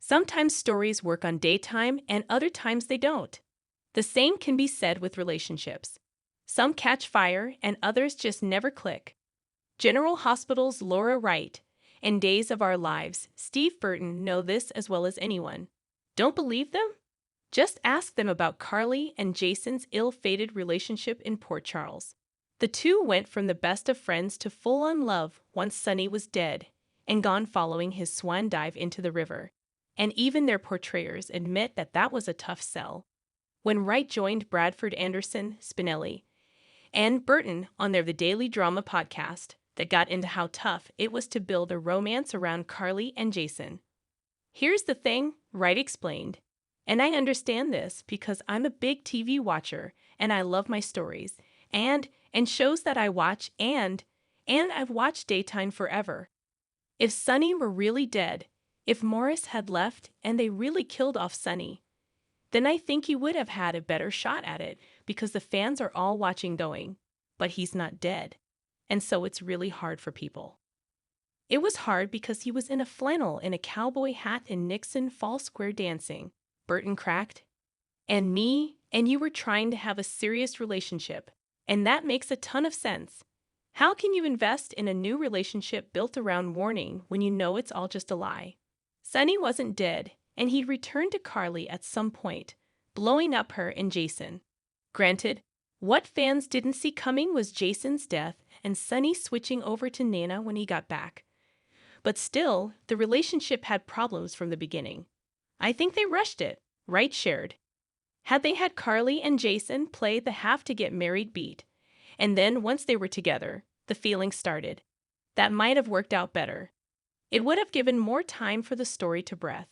Sometimes stories work on daytime and other times they don't. The same can be said with relationships. Some catch fire and others just never click. General Hospital's Laura Wright and Days of Our Lives' Steve Burton know this as well as anyone. Don't believe them? Just ask them about Carly and Jason's ill-fated relationship in Port Charles. The two went from the best of friends to full-on love once Sonny was dead and gone following his swan dive into the river. And even their portrayers admit that that was a tough sell. When Wright joined Bradford Anderson, Spinelli, and Burton on their The Daily Drama podcast that got into how tough it was to build a romance around Carly and Jason. Here's the thing, Wright explained, and I understand this because I'm a big TV watcher and I love my stories and shows that I watch and I've watched daytime forever. If Sonny were really dead, if Morris had left and they really killed off Sonny, then I think he would have had a better shot at it because the fans are all watching going, but he's not dead. And so it's really hard for people. It was hard because he was in a flannel and a cowboy hat and Nixon Fall Square dancing, Burton cracked. And me and you were trying to have a serious relationship, and that makes a ton of sense. How can you invest in a new relationship built around mourning when you know it's all just a lie? Sonny wasn't dead, and he'd returned to Carly at some point, blowing up her and Jason. Granted, what fans didn't see coming was Jason's death and Sonny switching over to Nana when he got back. But still, the relationship had problems from the beginning. I think they rushed it, Wright shared. Had they had Carly and Jason play the have-to-get-married beat, and then once they were together, the feeling started, that might have worked out better. It would have given more time for the story to breathe.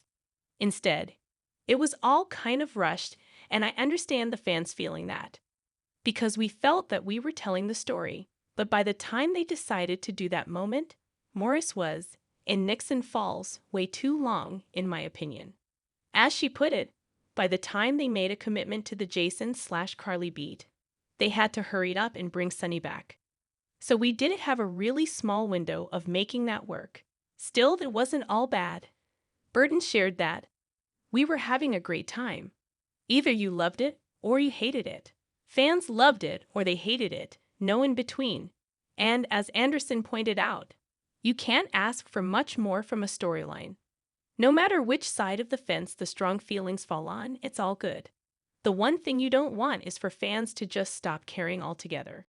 Instead, it was all kind of rushed, and I understand the fans feeling that. Because we felt that we were telling the story, but by the time they decided to do that moment, Morris was, in Nixon Falls, way too long, in my opinion. As she put it, by the time they made a commitment to the Jason/Carly beat, they had to hurry it up and bring Sonny back. So we didn't have a really small window of making that work. Still, it wasn't all bad. Burton shared that we were having a great time. Either you loved it or you hated it. Fans loved it or they hated it, no in between. And as Anderson pointed out, you can't ask for much more from a storyline. No matter which side of the fence the strong feelings fall on, it's all good. The one thing you don't want is for fans to just stop caring altogether.